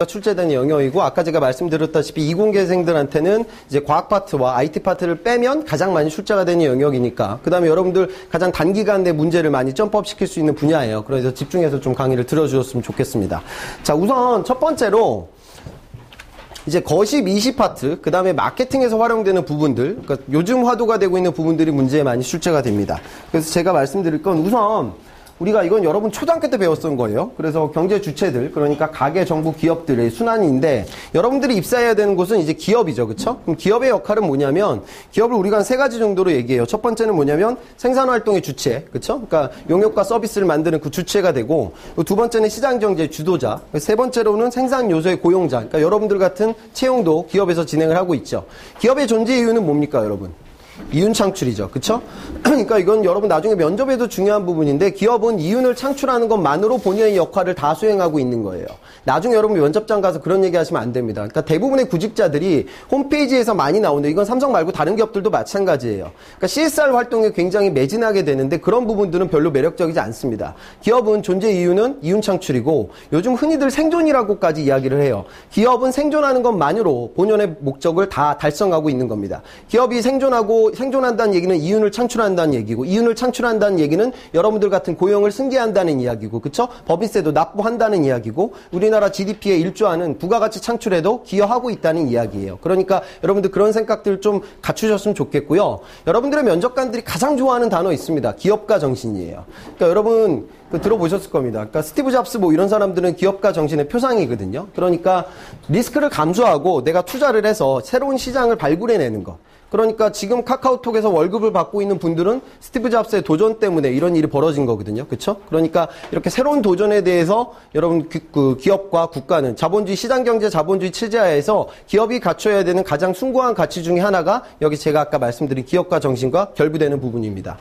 출제되는 영역이고, 아까 제가 말씀드렸다시피 이공계생들한테는 이제 과학 파트와 IT 파트를 빼면 가장 많이 출제가 되는 영역이니까, 그 다음에 여러분들 가장 단기간 내 문제를 많이 점프업 시킬 수 있는 분야예요. 그래서 집중해서 좀 강의를 들어주셨으면 좋겠습니다. 자, 우선 첫 번째로 이제 거시 미시 파트, 그 다음에 마케팅에서 활용되는 부분들, 그러니까 요즘 화두가 되고 있는 부분들이 문제에 많이 출제가 됩니다. 그래서 제가 말씀드릴 건 우선 우리가 이건 여러분 초등학교 때 배웠던 거예요. 그래서 경제 주체들, 그러니까 가계, 정부, 기업들의 순환인데, 여러분들이 입사해야 되는 곳은 이제 기업이죠. 그쵸? 그럼 기업의 역할은 뭐냐면, 기업을 우리가 한 세 가지 정도로 얘기해요. 첫 번째는 뭐냐면 생산활동의 주체, 그쵸? 그러니까 용역과 서비스를 만드는 그 주체가 되고, 두 번째는 시장경제의 주도자, 세 번째로는 생산 요소의 고용자, 그러니까 여러분들 같은 채용도 기업에서 진행을 하고 있죠. 기업의 존재 이유는 뭡니까, 여러분? 이윤 창출이죠. 그쵸? 그러니까 이건 여러분 나중에 면접에도 중요한 부분인데, 기업은 이윤을 창출하는 것만으로 본연의 역할을 다 수행하고 있는 거예요. 나중에 여러분 면접장 가서 그런 얘기 하시면 안 됩니다. 그러니까 대부분의 구직자들이 홈페이지에서 많이 나오는데, 이건 삼성 말고 다른 기업들도 마찬가지예요. 그러니까 CSR 활동에 굉장히 매진하게 되는데, 그런 부분들은 별로 매력적이지 않습니다. 기업은 존재 이유는 이윤 창출이고, 요즘 흔히들 생존이라고까지 이야기를 해요. 기업은 생존하는 것만으로 본연의 목적을 다 달성하고 있는 겁니다. 기업이 생존한다는 얘기는 이윤을 창출한다는 얘기고, 이윤을 창출한다는 얘기는 여러분들 같은 고용을 승계한다는 이야기고, 그쵸? 법인세도 납부한다는 이야기고, 우리나라 GDP에 1조하는 부가가치 창출에도 기여하고 있다는 이야기예요. 그러니까 여러분들 그런 생각들 좀 갖추셨으면 좋겠고요. 여러분들의 면접관들이 가장 좋아하는 단어 있습니다. 기업가 정신이에요. 그러니까 여러분 들어보셨을 겁니다. 그러니까 스티브 잡스 뭐 이런 사람들은 기업가 정신의 표상이거든요. 그러니까 리스크를 감수하고 내가 투자를 해서 새로운 시장을 발굴해내는 것. 그러니까 지금 카카오톡에서 월급을 받고 있는 분들은 스티브 잡스의 도전 때문에 이런 일이 벌어진 거거든요. 그렇죠? 그러니까 이렇게 새로운 도전에 대해서 여러분 그 기업과 국가는 자본주의 시장경제 자본주의 체제하에서 기업이 갖춰야 되는 가장 숭고한 가치 중에 하나가 여기 제가 아까 말씀드린 기업가 정신과 결부되는 부분입니다.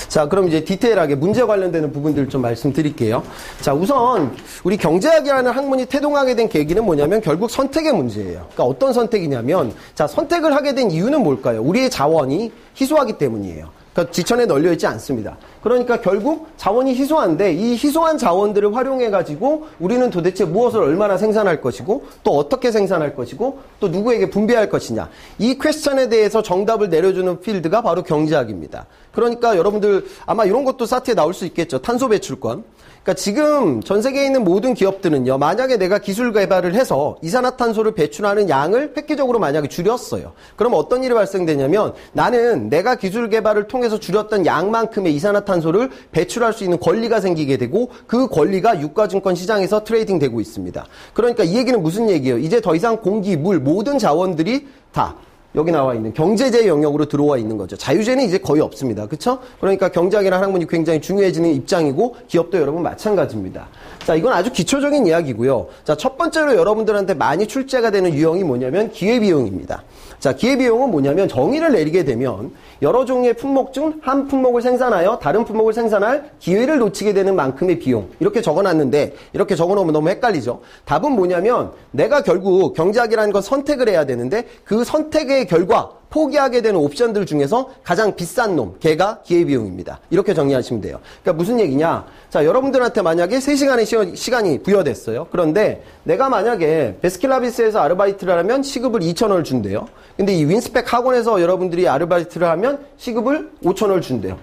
자, 그럼 이제 디테일하게 문제 관련되는 부분들 좀 말씀드릴게요. 자, 우선 우리 경제학이라는 학문이 태동하게 된 계기는 뭐냐면 결국 선택의 문제예요. 그러니까 어떤 선택이냐면, 자, 선택을 하게 된 이유는 뭘까요? 우리의 자원이 희소하기 때문이에요. 그러니까 지천에 널려 있지 않습니다. 그러니까 결국 자원이 희소한데, 이 희소한 자원들을 활용해가지고 우리는 도대체 무엇을 얼마나 생산할 것이고, 또 어떻게 생산할 것이고, 또 누구에게 분배할 것이냐. 이 퀘스천에 대해서 정답을 내려주는 필드가 바로 경제학입니다. 그러니까 여러분들 아마 이런 것도 사트에 나올 수 있겠죠. 탄소 배출권. 그러니까 지금 전 세계에 있는 모든 기업들은요, 만약에 내가 기술 개발을 해서 이산화탄소를 배출하는 양을 획기적으로 만약에 줄였어요. 그럼 어떤 일이 발생되냐면, 나는 내가 기술 개발을 통해서 줄였던 양만큼의 이산화탄소를 배출할 수 있는 권리가 생기게 되고, 그 권리가 유가증권 시장에서 트레이딩 되고 있습니다. 그러니까 이 얘기는 무슨 얘기예요? 이제 더 이상 공기, 물, 모든 자원들이 다 여기 나와 있는 경제제 영역으로 들어와 있는 거죠. 자유제는 이제 거의 없습니다. 그쵸? 그러니까 경제학이라는 학문이 굉장히 중요해지는 입장이고, 기업도 여러분 마찬가지입니다. 자, 이건 아주 기초적인 이야기고요. 자, 첫 번째로 여러분들한테 많이 출제가 되는 유형이 뭐냐면 기회비용입니다. 자, 기회비용은 뭐냐면 정의를 내리게 되면 여러 종류의 품목 중 한 품목을 생산하여 다른 품목을 생산할 기회를 놓치게 되는 만큼의 비용. 이렇게 적어놨는데, 이렇게 적어놓으면 너무 헷갈리죠? 답은 뭐냐면, 내가 결국 경제학이라는 건 선택을 해야 되는데, 그 선택의 결과 포기하게 되는 옵션들 중에서 가장 비싼 놈, 걔가 기회비용입니다. 이렇게 정리하시면 돼요. 그러니까 무슨 얘기냐? 자, 여러분들한테 만약에 3시간의 시간이 부여됐어요. 그런데 내가 만약에 베스킨라빈스에서 아르바이트를 하면 시급을 2,000원을 준대요. 근데 이 윈스펙 학원에서 여러분들이 아르바이트를 하면 시급을 5,000원을 준대요.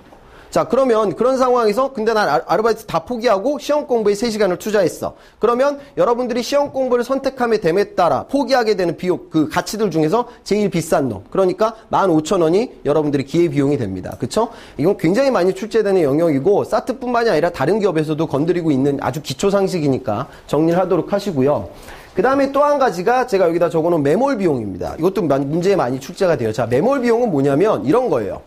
자, 그러면 그런 상황에서 근데 난 아르바이트 다 포기하고 시험 공부에 3시간을 투자했어. 그러면 여러분들이 시험 공부를 선택함에 됨에 따라 포기하게 되는 비용, 그 가치들 중에서 제일 비싼 놈. 그러니까 15,000원이 여러분들이 기회비용이 됩니다. 그쵸? 이건 굉장히 많이 출제되는 영역이고, 사트뿐만이 아니라 다른 기업에서도 건드리고 있는 아주 기초 상식이니까 정리를 하도록 하시고요. 그 다음에 또 한 가지가 제가 여기다 적어놓은 매몰 비용입니다. 이것도 문제에 많이 출제가 돼요. 자, 매몰 비용은 뭐냐면 이런 거예요.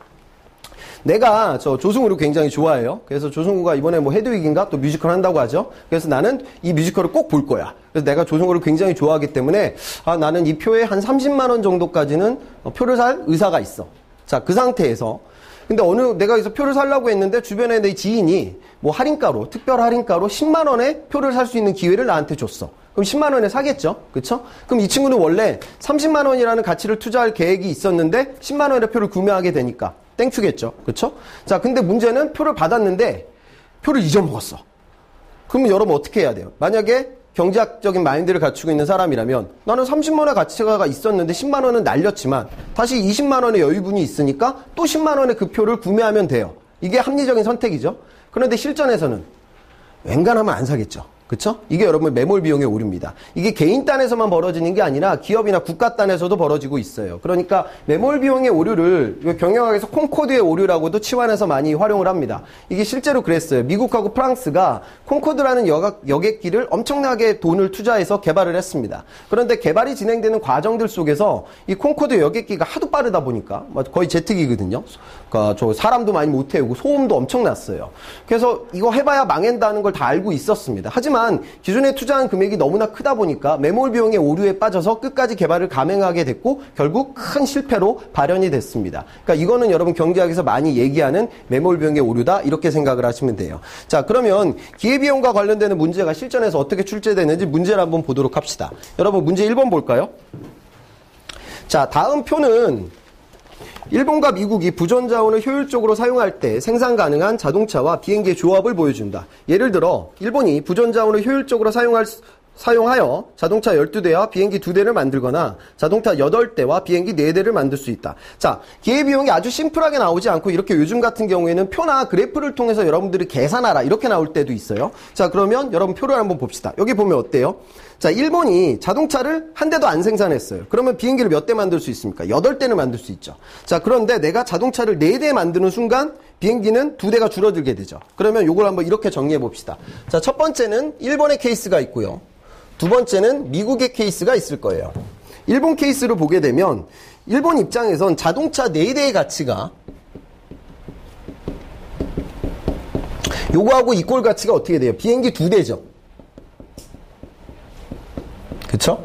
내가 저 조승우를 굉장히 좋아해요. 그래서 조승우가 이번에 뭐 헤드윅인가 또 뮤지컬 한다고 하죠. 그래서 나는 이 뮤지컬을 꼭 볼 거야. 그래서 내가 조승우를 굉장히 좋아하기 때문에, 나는 이 표에 한 30만 원 정도까지는 표를 살 의사가 있어. 자, 그 상태에서 근데 내가 여기서 표를 살려고 했는데 주변에 내 지인이 뭐 할인가로, 특별 할인가로 10만 원에 표를 살 수 있는 기회를 나한테 줬어. 그럼 10만 원에 사겠죠? 그쵸? 그럼 이 친구는 원래 30만 원이라는 가치를 투자할 계획이 있었는데 10만 원의 표를 구매하게 되니까 땡큐겠죠? 그쵸? 자, 근데 문제는 표를 받았는데 표를 잊어먹었어. 그러면 여러분 어떻게 해야 돼요? 만약에 경제학적인 마인드를 갖추고 있는 사람이라면 나는 30만 원의 가치가 있었는데 10만 원은 날렸지만 다시 20만 원의 여유분이 있으니까 또 10만 원의 그 표를 구매하면 돼요. 이게 합리적인 선택이죠. 그런데 실전에서는 웬간하면 안 사겠죠. 그쵸? 이게 여러분 매몰 비용의 오류입니다. 이게 개인 단에서만 벌어지는 게 아니라 기업이나 국가 단에서도 벌어지고 있어요. 그러니까 매몰 비용의 오류를 경영학에서 콩코드의 오류라고도 치환해서 많이 활용을 합니다. 이게 실제로 그랬어요. 미국하고 프랑스가 콩코드라는 여객기를 엄청나게 돈을 투자해서 개발을 했습니다. 그런데 개발이 진행되는 과정들 속에서 이 콩코드 여객기가 하도 빠르다 보니까 거의 제트기거든요. 그러니까 저 사람도 많이 못 태우고 소음도 엄청 났어요. 그래서 이거 해봐야 망한다는 걸 다 알고 있었습니다. 하지만 기존에 투자한 금액이 너무나 크다 보니까 매몰 비용의 오류에 빠져서 끝까지 개발을 감행하게 됐고 결국 큰 실패로 발현이 됐습니다. 그러니까 이거는 여러분 경제학에서 많이 얘기하는 매몰 비용의 오류다 이렇게 생각을 하시면 돼요. 자, 그러면 기회비용과 관련되는 문제가 실전에서 어떻게 출제되는지 문제를 한번 보도록 합시다. 여러분 문제 1번 볼까요? 자, 다음 표는 일본과 미국이 부전자원을 효율적으로 사용할 때 생산 가능한 자동차와 비행기의 조합을 보여준다. 예를 들어 일본이 부전자원을 효율적으로 사용하여 자동차 12대와 비행기 2대를 만들거나 자동차 8대와 비행기 4대를 만들 수 있다. 자, 기회비용이 아주 심플하게 나오지 않고 이렇게 요즘 같은 경우에는 표나 그래프를 통해서 여러분들이 계산하라 이렇게 나올 때도 있어요. 자, 그러면 여러분 표를 한번 봅시다. 여기 보면 어때요? 자, 일본이 자동차를 한 대도 안 생산했어요. 그러면 비행기를 몇 대 만들 수 있습니까? 8대는 만들 수 있죠. 자, 그런데 내가 자동차를 4대 만드는 순간 비행기는 2대가 줄어들게 되죠. 그러면 요걸 한번 이렇게 정리해 봅시다. 자, 첫 번째는 일본의 케이스가 있고요. 두 번째는 미국의 케이스가 있을 거예요. 일본 케이스를 보게 되면 일본 입장에선 자동차 4대의 가치가 요거하고 이꼴 가치가 어떻게 돼요? 비행기 2대죠. 그쵸?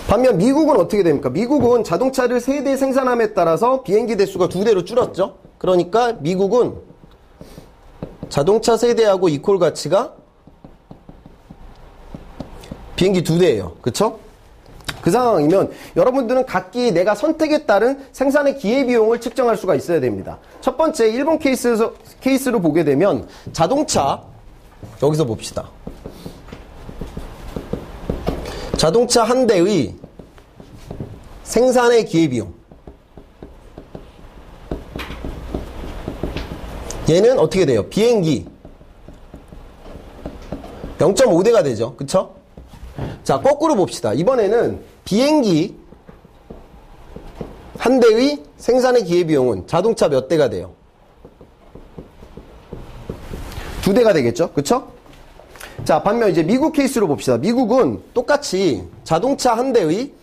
반면 미국은 어떻게 됩니까? 미국은 자동차를 3대 생산함에 따라서 비행기 대수가 2대로 줄었죠. 그러니까 미국은 자동차 3대하고 이꼴 가치가 비행기 2대예요. 그쵸? 그 상황이면 여러분들은 각기 내가 선택에 따른 생산의 기회비용을 측정할 수가 있어야 됩니다. 첫 번째 일본 케이스로 보게 되면 자동차 여기서 봅시다. 자동차 한 대의 생산의 기회비용 얘는 어떻게 돼요? 비행기 0.5대가 되죠. 그쵸? 자, 거꾸로 봅시다. 이번에는 비행기 한 대의 생산의 기회비용은 자동차 몇 대가 돼요? 2대가 되겠죠? 그쵸? 자, 반면 이제 미국 케이스로 봅시다. 미국은 똑같이 자동차 한 대의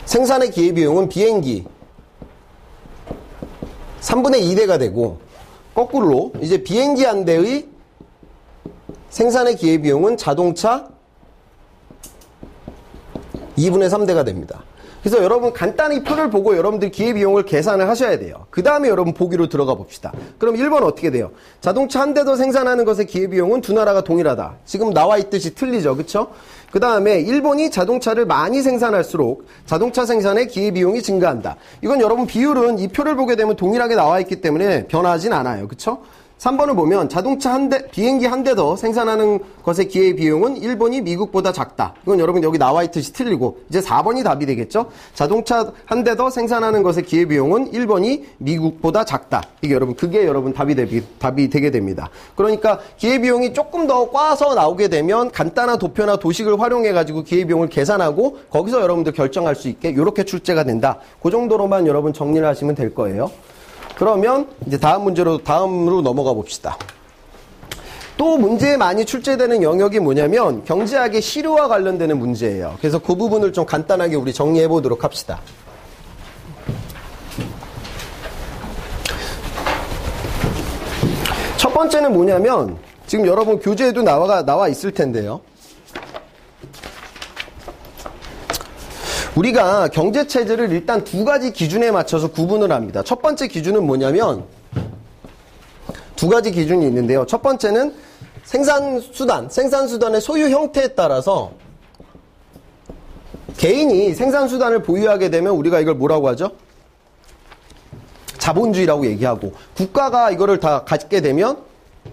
생산의 기회비용은 비행기 3분의 2대가 되고 거꾸로 이제 비행기 한 대의 생산의 기회비용은 자동차 2분의 3대가 됩니다. 그래서 여러분 간단히 표를 보고 여러분들 기회비용을 계산을 하셔야 돼요. 그 다음에 여러분 보기로 들어가 봅시다. 그럼 1번 어떻게 돼요? 자동차 한 대 더 생산하는 것의 기회비용은 두 나라가 동일하다. 지금 나와 있듯이 틀리죠. 그쵸? 그 다음에 일본이 자동차를 많이 생산할수록 자동차 생산의 기회비용이 증가한다. 이건 여러분 비율은 이 표를 보게 되면 동일하게 나와 있기 때문에 변하진 않아요. 그쵸? 3번을 보면 자동차 비행기 한 대 더 생산하는 것의 기회비용은 일본이 미국보다 작다. 이건 여러분 여기 나와 있듯이 틀리고 이제 4번이 답이 되겠죠. 자동차 한 대 더 생산하는 것의 기회비용은 일본이 미국보다 작다. 이게 여러분 그게 여러분 답이 되게 됩니다. 그러니까 기회비용이 조금 더 꽈서 나오게 되면 간단한 도표나 도식을 활용해 가지고 기회비용을 계산하고 거기서 여러분들 결정할 수 있게 이렇게 출제가 된다. 그 정도로만 여러분 정리를 하시면 될 거예요. 그러면 이제 다음으로 넘어가 봅시다. 또 문제에 많이 출제되는 영역이 뭐냐면 경제학의 시류와 관련되는 문제예요. 그래서 그 부분을 좀 간단하게 우리 정리해 보도록 합시다. 첫 번째는 뭐냐면 지금 여러분 교재에도 나와 있을 텐데요. 우리가 경제체제를 일단 두 가지 기준에 맞춰서 구분을 합니다. 첫 번째 기준은 뭐냐면 두 가지 기준이 있는데요. 첫 번째는 생산수단의 소유 형태에 따라서 개인이 생산수단을 보유하게 되면 우리가 이걸 뭐라고 하죠? 자본주의라고 얘기하고 국가가 이거를 다 갖게 되면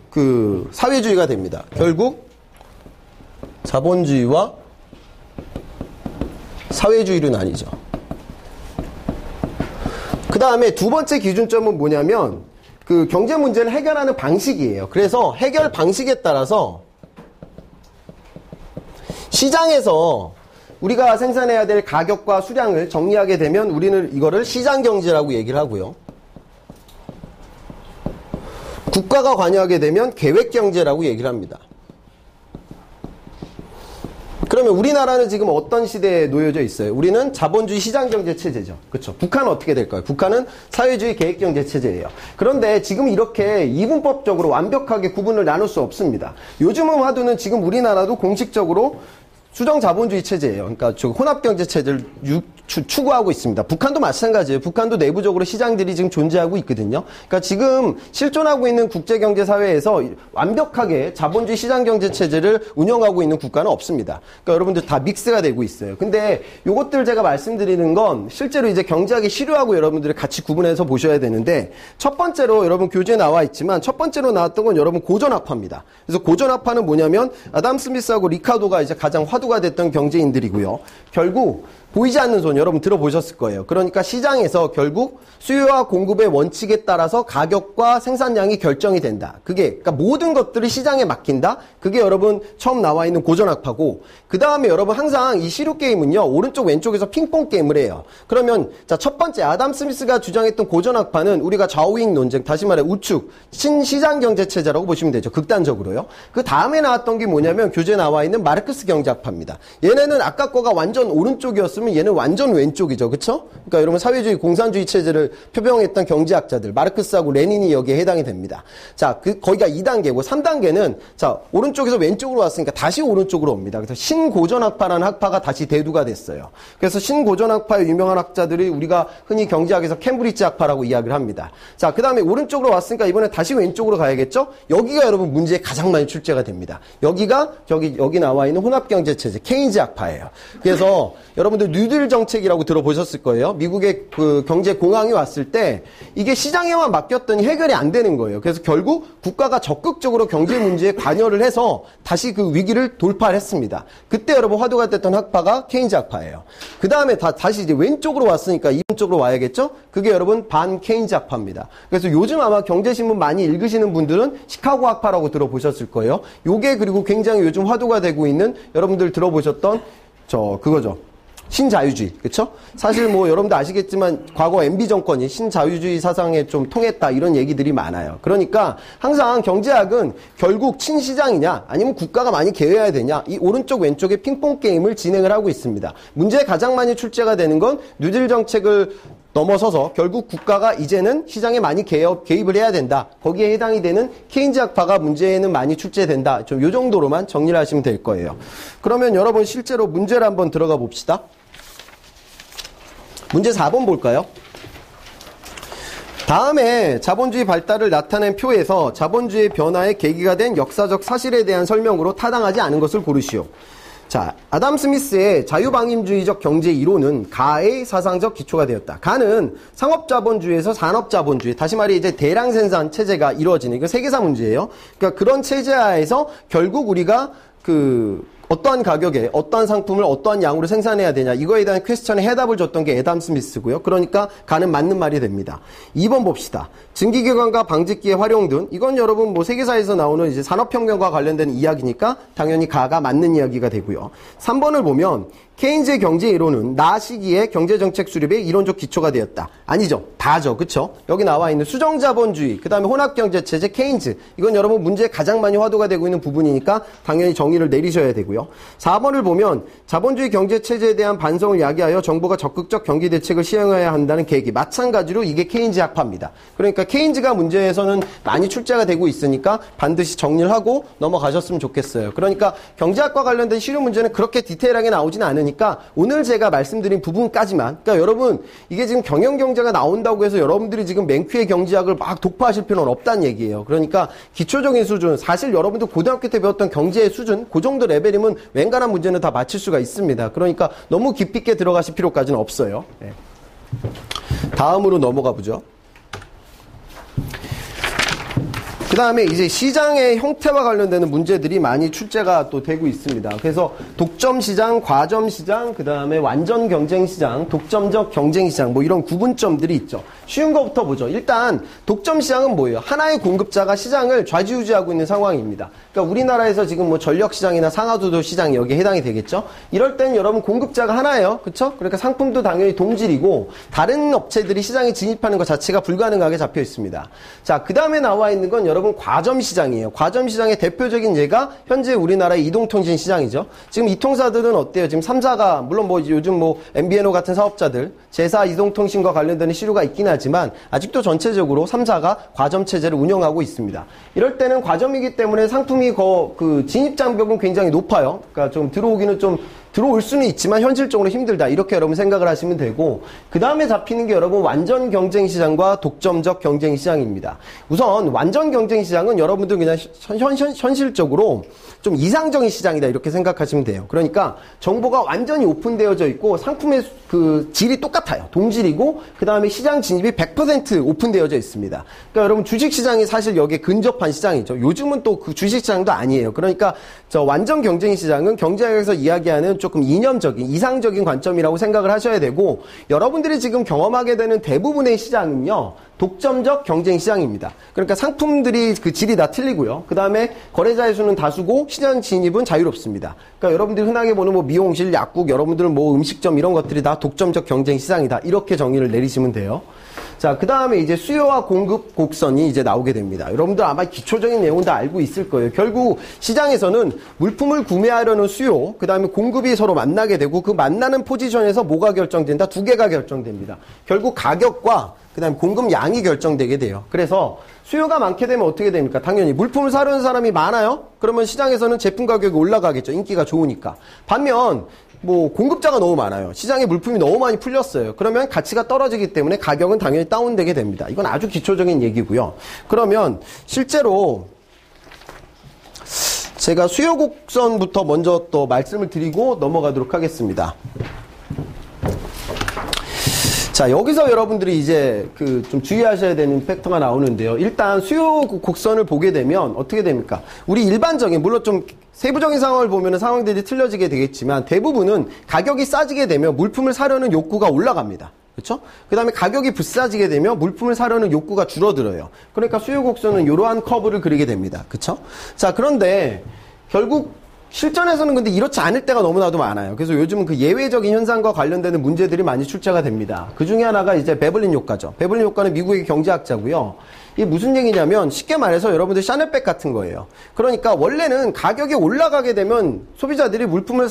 그 사회주의가 됩니다. 결국 자본주의와 사회주의로 나뉘죠. 그 다음에 두 번째 기준점은 뭐냐면 그 경제 문제를 해결하는 방식이에요. 그래서 해결 방식에 따라서 시장에서 우리가 생산해야 될 가격과 수량을 정리하게 되면 우리는 이거를 시장경제라고 얘기를 하고요. 국가가 관여하게 되면 계획경제라고 얘기를 합니다. 그러면 우리나라는 지금 어떤 시대에 놓여져 있어요? 우리는 자본주의 시장경제 체제죠. 그렇죠? 북한은 어떻게 될까요? 북한은 사회주의 계획경제 체제예요. 그런데 지금 이렇게 이분법적으로 완벽하게 구분을 나눌 수 없습니다. 요즘은 화두는 지금 우리나라도 공식적으로 수정자본주의 체제예요. 그러니까 혼합경제 체제를 추구하고 있습니다. 북한도 마찬가지예요. 북한도 내부적으로 시장들이 지금 존재하고 있거든요. 그러니까 지금 실존하고 있는 국제경제사회에서 완벽하게 자본주의 시장경제 체제를 운영하고 있는 국가는 없습니다. 그러니까 여러분들 다 믹스가 되고 있어요. 근데 요것들 제가 말씀드리는 건 실제로 이제 경제학의 시류하고 여러분들이 같이 구분해서 보셔야 되는데 첫 번째로 여러분 교재에 나와 있지만 첫 번째로 나왔던 건 여러분 고전학파입니다. 그래서 고전학파는 뭐냐면 아담 스미스하고 리카도가 이제 가장 화두가 됐던 경제인들이고요. 결국 보이지 않는 손 여러분 들어보셨을 거예요. 그러니까 시장에서 결국 수요와 공급의 원칙에 따라서 가격과 생산량이 결정이 된다. 그게 그러니까 모든 것들을 시장에 맡긴다. 그게 여러분 처음 나와 있는 고전학파고 그 다음에 여러분 항상 이 시류 게임은요 오른쪽 왼쪽에서 핑퐁 게임을 해요. 그러면 자 첫 번째 아담 스미스가 주장했던 고전학파는 우리가 좌우익 논쟁 다시 말해 우측 신시장 경제 체제라고 보시면 되죠. 극단적으로요. 그 다음에 나왔던 게 뭐냐면 교재에 나와 있는 마르크스 경제학파입니다. 얘네는 아까 거가 완전 오른쪽이었으면 얘는 완전 왼쪽이죠. 그쵸? 그러니까 여러분 사회주의 공산주의 체제를 표명했던 경제학자들 마르크스하고 레닌이 여기에 해당이 됩니다. 자, 거기가 2단계고 3단계는 자, 오른쪽에서 왼쪽으로 왔으니까 다시 오른쪽으로 옵니다. 그래서 신고전학파라는 학파가 다시 대두가 됐어요. 그래서 신고전학파의 유명한 학자들이 우리가 흔히 경제학에서 캠브리지 학파라고 이야기를 합니다. 자, 그 다음에 오른쪽으로 왔으니까 이번에 다시 왼쪽으로 가야겠죠? 여기가 여러분 문제에 가장 많이 출제가 됩니다. 여기가 여기 나와 있는 혼합경제체제 케인즈 학파예요. 그래서 여러분들 뉴딜 정책이라고 들어보셨을 거예요. 미국의 그 경제 공황이 왔을 때 이게 시장에만 맡겼더니 해결이 안 되는 거예요. 그래서 결국 국가가 적극적으로 경제 문제에 관여를 해서 다시 그 위기를 돌파를 했습니다. 그때 여러분 화두가 됐던 학파가 케인즈 학파예요. 그 다음에 다시 이제 왼쪽으로 왔으니까 이쪽으로 와야겠죠? 그게 여러분 반 케인즈 학파입니다. 그래서 요즘 아마 경제신문 많이 읽으시는 분들은 시카고 학파라고 들어보셨을 거예요. 요게 그리고 굉장히 요즘 화두가 되고 있는 여러분들 들어보셨던 그거죠. 신자유주의, 그쵸? 사실 뭐 여러분도 아시겠지만 과거 MB 정권이 신자유주의 사상에 좀 통했다 이런 얘기들이 많아요. 그러니까 항상 경제학은 결국 친시장이냐 아니면 국가가 많이 개혁해야 되냐 이 오른쪽 왼쪽의 핑퐁 게임을 진행을 하고 있습니다. 문제에 가장 많이 출제가 되는 건 뉴딜 정책을 넘어서서 결국 국가가 이제는 시장에 많이 개입을 해야 된다. 거기에 해당이 되는 케인즈 학파가 문제에는 많이 출제된다. 좀 요 정도로만 정리를 하시면 될 거예요. 그러면 여러분 실제로 문제를 한번 들어가 봅시다. 문제 4번 볼까요? 다음에 자본주의 발달을 나타낸 표에서 자본주의 변화의 계기가 된 역사적 사실에 대한 설명으로 타당하지 않은 것을 고르시오. 자, 아담 스미스의 자유방임주의적 경제 이론은 가의 사상적 기초가 되었다. 가는 상업자본주의에서 산업자본주의, 다시 말해 이제 대량 생산 체제가 이루어지는, 이거 세계사 문제예요. 그러니까 그런 체제 하에서 결국 우리가 어떠한 가격에 어떠한 상품을 어떠한 양으로 생산해야 되냐 이거에 대한 퀘스천에 해답을 줬던 게 애담 스미스고요. 그러니까 가는 맞는 말이 됩니다. 2번 봅시다. 증기기관과 방직기의 활용 등 이건 여러분 뭐 세계사에서 나오는 이제 산업혁명과 관련된 이야기니까 당연히 가가 맞는 이야기가 되고요. 3번을 보면 케인즈의 경제 이론은 나 시기에 경제정책 수립의 이론적 기초가 되었다. 아니죠. 다죠. 그쵸? 여기 나와 있는 수정자본주의, 그 다음에 혼합경제체제 케인즈. 이건 여러분 문제에 가장 많이 화두가 되고 있는 부분이니까 당연히 정의를 내리셔야 되고요. 4번을 보면 자본주의 경제체제에 대한 반성을 야기하여 정부가 적극적 경기대책을 시행해야 한다는 계기. 마찬가지로 이게 케인즈 학파입니다. 그러니까 케인즈가 문제에서는 많이 출제가 되고 있으니까 반드시 정리를 하고 넘어가셨으면 좋겠어요. 그러니까 경제학과 관련된 시료 문제는 그렇게 디테일하게 나오진 않으니까 오늘 제가 말씀드린 부분까지만, 그러니까 여러분 이게 지금 경영경제가 나온다고 해서 여러분들이 지금 맹퀴의 경제학을 막 독파하실 필요는 없다는 얘기예요. 그러니까 기초적인 수준, 사실 여러분들 고등학교 때 배웠던 경제의 수준, 그 정도 레벨이면 웬간한 문제는 다 맞힐 수가 있습니다. 그러니까 너무 깊이 있게 들어가실 필요까지는 없어요. 네. 다음으로 넘어가 보죠. 그 다음에 이제 시장의 형태와 관련되는 문제들이 많이 출제가 또 되고 있습니다. 그래서 독점 시장, 과점 시장, 그 다음에 완전 경쟁 시장, 독점적 경쟁 시장, 뭐 이런 구분점들이 있죠. 쉬운 것부터 보죠. 일단 독점 시장은 뭐예요? 하나의 공급자가 시장을 좌지우지하고 있는 상황입니다. 그러니까 우리나라에서 지금 뭐 전력 시장이나 상하수도 시장이 여기에 해당이 되겠죠. 이럴 땐 여러분 공급자가 하나예요. 그렇죠? 그러니까 상품도 당연히 동질이고 다른 업체들이 시장에 진입하는 것 자체가 불가능하게 잡혀 있습니다. 자, 그 다음에 나와 있는 건 여러분 과점 시장이에요. 과점 시장의 대표적인 예가 현재 우리나라의 이동통신 시장이죠. 지금 이 통사들은 어때요? 지금 3사가 물론 뭐 요즘 뭐 MBNO 같은 사업자들 제사 이동통신과 관련되는 시류가 있긴 하지만 아직도 전체적으로 3사가 과점 체제를 운영하고 있습니다. 이럴 때는 과점이기 때문에 상품이 그 진입 장벽은 굉장히 높아요. 그러니까 좀 들어오기는 좀 들어올 수는 있지만 현실적으로 힘들다. 이렇게 여러분 생각을 하시면 되고, 그 다음에 잡히는 게 여러분 완전 경쟁 시장과 독점적 경쟁 시장입니다. 우선 완전 경쟁 시장은 여러분들 그냥 현실적으로 좀 이상적인 시장이다. 이렇게 생각하시면 돼요. 그러니까 정보가 완전히 오픈되어져 있고 상품의 그 질이 똑같아요. 동질이고 그 다음에 시장 진입이 100% 오픈되어져 있습니다. 그러니까 여러분 주식시장이 사실 여기에 근접한 시장이죠. 요즘은 또 그 주식시장도 아니에요. 그러니까 저 완전 경쟁 시장은 경제학에서 이야기하는 조금 이념적인, 이상적인 관점이라고 생각을 하셔야 되고, 여러분들이 지금 경험하게 되는 대부분의 시장은요, 독점적 경쟁 시장입니다. 그러니까 상품들이 그 질이 다 틀리고요. 그 다음에 거래자의 수는 다수고 시장 진입은 자유롭습니다. 그러니까 여러분들이 흔하게 보는 뭐 미용실, 약국, 여러분들 뭐 음식점 이런 것들이 다 독점적 경쟁 시장이다. 이렇게 정의를 내리시면 돼요. 자, 그 다음에 이제 수요와 공급 곡선이 이제 나오게 됩니다. 여러분들 아마 기초적인 내용은 다 알고 있을 거예요. 결국 시장에서는 물품을 구매하려는 수요, 그 다음에 공급이 서로 만나게 되고 그 만나는 포지션에서 뭐가 결정된다? 두 개가 결정됩니다. 결국 가격과 그 다음에 공급 양이 결정되게 돼요. 그래서 수요가 많게 되면 어떻게 됩니까? 당연히 물품을 사려는 사람이 많아요? 그러면 시장에서는 제품 가격이 올라가겠죠. 인기가 좋으니까. 반면 뭐 공급자가 너무 많아요. 시장에 물품이 너무 많이 풀렸어요. 그러면 가치가 떨어지기 때문에 가격은 당연히 다운되게 됩니다. 이건 아주 기초적인 얘기고요. 그러면 실제로 제가 수요 곡선부터 먼저 또 말씀을 드리고 넘어가도록 하겠습니다. 자, 여기서 여러분들이 이제 그 좀 주의하셔야 되는 팩터가 나오는데요. 일단 수요 곡선을 보게 되면 어떻게 됩니까? 우리 일반적인, 물론 좀 세부적인 상황을 보면 상황들이 틀려지게 되겠지만 대부분은 가격이 싸지게 되면 물품을 사려는 욕구가 올라갑니다. 그렇죠? 그 다음에 가격이 비싸지게 되면 물품을 사려는 욕구가 줄어들어요. 그러니까 수요 곡선은 이러한 커브를 그리게 됩니다. 그렇죠? 자, 그런데 결국 실전에서는 근데 이렇지 않을 때가 너무나도 많아요. 그래서 요즘은 그 예외적인 현상과 관련되는 문제들이 많이 출제가 됩니다. 그 중에 하나가 이제 베블린 효과죠. 베블린 효과는 미국의 경제학자고요. 이게 무슨 얘기냐면 쉽게 말해서 여러분들 샤넬백 같은 거예요. 그러니까 원래는 가격이 올라가게 되면 소비자들이 물품을